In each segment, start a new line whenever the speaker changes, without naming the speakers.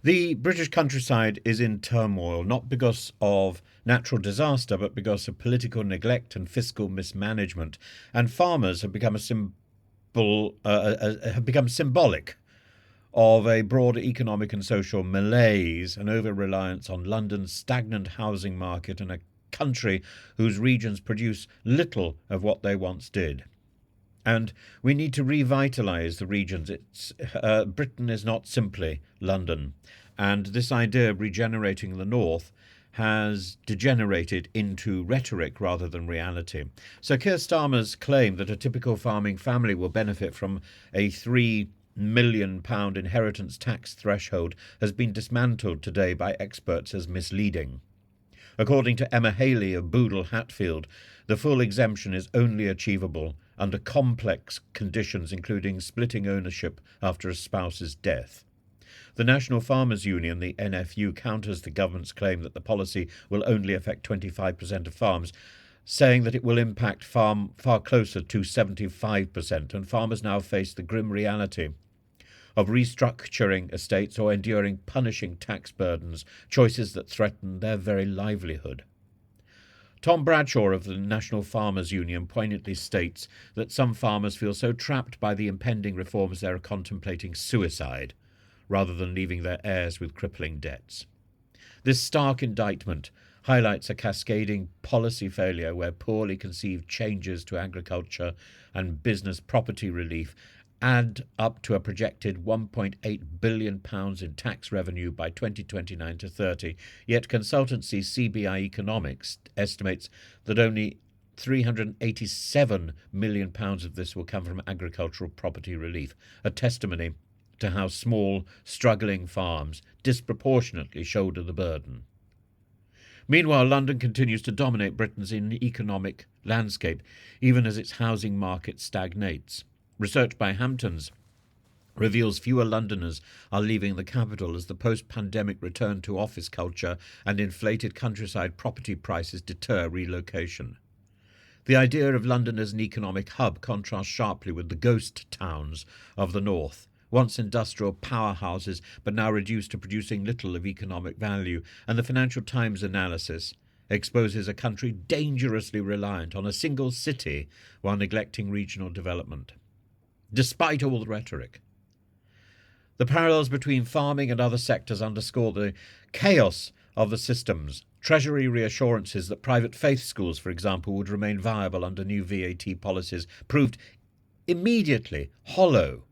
The British countryside is in turmoil, not because of natural disaster, but because of political neglect and fiscal mismanagement. And farmers have become symbolic of a broader economic and social malaise and over-reliance on London's stagnant housing market and a country whose regions produce little of what they once did. And we need to revitalise the regions. Britain is not simply London. And this idea of regenerating the North has degenerated into rhetoric rather than reality. So Keir Starmer's claim that a typical farming family will benefit from a £3 million inheritance tax threshold has been dismantled today by experts as misleading. According to Emma Haley of Boodle Hatfield, the full exemption is only achievable under complex conditions including splitting ownership after a spouse's death. The National Farmers Union, the NFU, counters the government's claim that the policy will only affect 25% of farms, saying that it will impact far closer to 75%, and farmers now face the grim reality of restructuring estates or enduring punishing tax burdens, choices that threaten their very livelihood. Tom Bradshaw of the National Farmers Union poignantly states that some farmers feel so trapped by the impending reforms they are contemplating suicide, rather than leaving their heirs with crippling debts. This stark indictment highlights a cascading policy failure where poorly conceived changes to agriculture and business property relief add up to a projected £1.8 billion in tax revenue by 2029 to 30, yet consultancy CBI Economics estimates that only £387 million of this will come from agricultural property relief, a testimony to how small, struggling farms disproportionately shoulder the burden. Meanwhile, London continues to dominate Britain's economic landscape, even as its housing market stagnates. Research by Hamptons reveals fewer Londoners are leaving the capital as the post-pandemic return to office culture and inflated countryside property prices deter relocation. The idea of London as an economic hub contrasts sharply with the ghost towns of the north, once industrial powerhouses but now reduced to producing little of economic value, and the Financial Times analysis exposes a country dangerously reliant on a single city while neglecting regional development. Despite all the rhetoric, the parallels between farming and other sectors underscore the chaos of the systems. Treasury reassurances that private faith schools, for example, would remain viable under new VAT policies proved immediately hollow,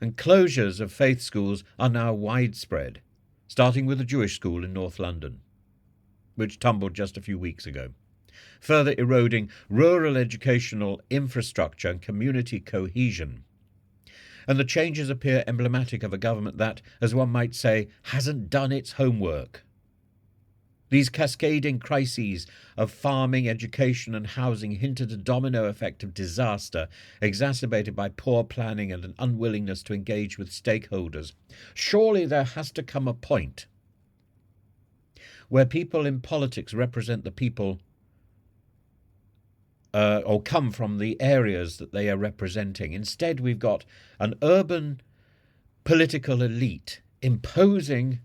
and closures of faith schools are now widespread, starting with a Jewish school in North London, which tumbled just a few weeks ago, further eroding rural educational infrastructure and community cohesion. And the changes appear emblematic of a government that, as one might say, hasn't done its homework. These cascading crises of farming, education and housing hint at a domino effect of disaster, exacerbated by poor planning and an unwillingness to engage with stakeholders. Surely there has to come a point where people in politics represent the people or come from the areas that they are representing. Instead, we've got an urban political elite imposing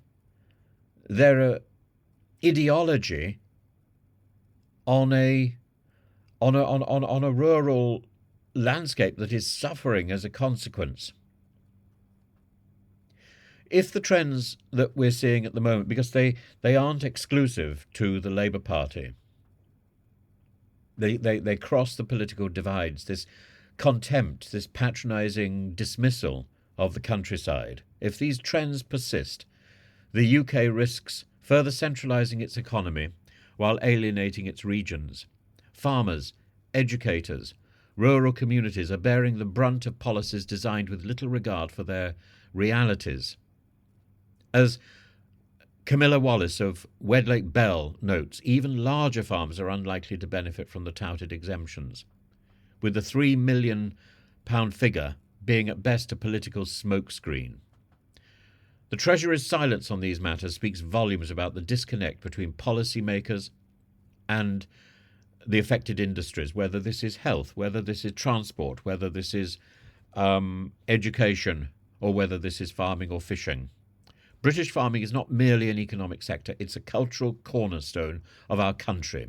their ideology on a rural landscape that is suffering as a consequence. If the trends that we're seeing at the moment, because they aren't exclusive to the Labour Party, they cross the political divides, this contempt, this patronising dismissal of the countryside. If these trends persist, the UK risks further centralising its economy while alienating its regions. Farmers, educators, rural communities are bearing the brunt of policies designed with little regard for their realities. As Camilla Wallace of Wedlake Bell notes, even larger farms are unlikely to benefit from the touted exemptions, with the £3 million figure being at best a political smokescreen. The Treasury's silence on these matters speaks volumes about the disconnect between policymakers and the affected industries, whether this is health, whether this is transport, whether this is education, or whether this is farming or fishing. British farming is not merely an economic sector, it's a cultural cornerstone of our country.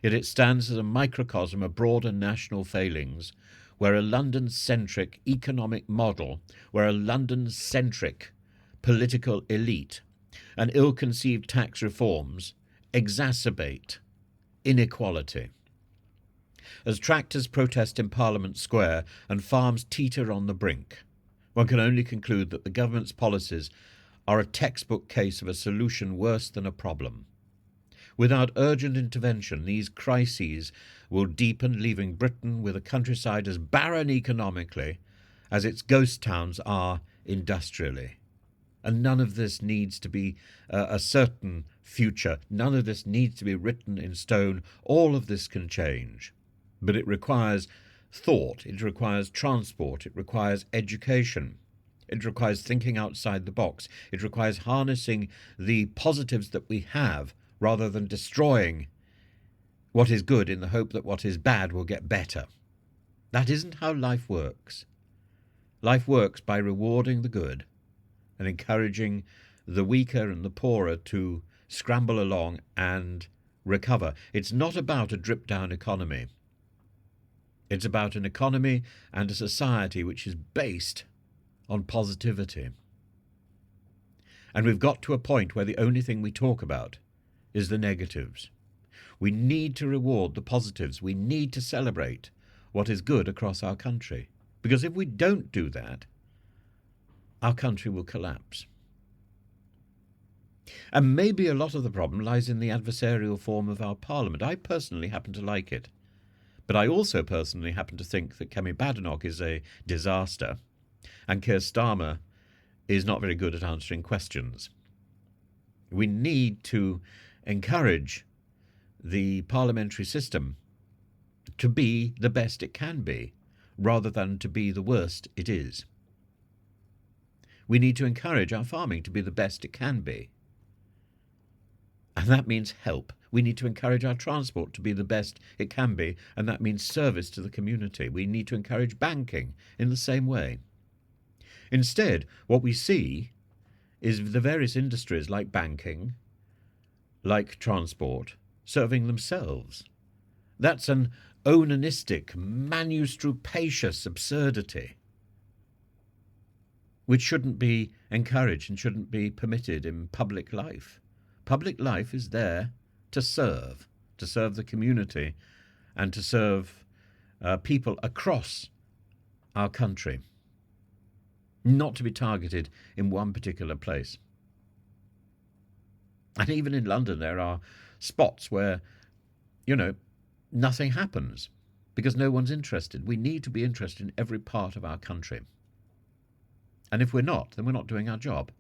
Yet it stands as a microcosm of broader national failings, where a London-centric economic model, where a London-centric political elite and ill-conceived tax reforms exacerbate inequality. As tractors protest in Parliament Square and farms teeter on the brink, one can only conclude that the government's policies are a textbook case of a solution worse than a problem. Without urgent intervention, these crises will deepen, leaving Britain with a countryside as barren economically as its ghost towns are industrially. And none of this needs to be a certain future. None of this needs to be written in stone. All of this can change. But it requires thought, it requires transport, it requires education, it requires thinking outside the box, it requires harnessing the positives that we have rather than destroying what is good in the hope that what is bad will get better. That isn't how life works. Life works by rewarding the good and encouraging the weaker and the poorer to scramble along and recover. It's not about a drip-down economy. It's about an economy and a society which is based on positivity. And we've got to a point where the only thing we talk about is the negatives. We need to reward the positives. We need to celebrate what is good across our country. Because if we don't do that, our country will collapse. And maybe a lot of the problem lies in the adversarial form of our parliament. I personally happen to like it. But I also personally happen to think that Kemi Badenoch is a disaster and Keir Starmer is not very good at answering questions. We need to encourage the parliamentary system to be the best it can be, rather than to be the worst it is. We need to encourage our farming to be the best it can be. And that means help. We need to encourage our transport to be the best it can be, and that means service to the community. We need to encourage banking in the same way. Instead, what we see is the various industries like banking, like transport, serving themselves. That's an onanistic, manu-strupacious absurdity which shouldn't be encouraged and shouldn't be permitted in public life. Public life is there to serve the community and to serve people across our country, not to be targeted in one particular place. And even in London there are spots where, nothing happens because no one's interested. We need to be interested in every part of our country. And if we're not, then we're not doing our job.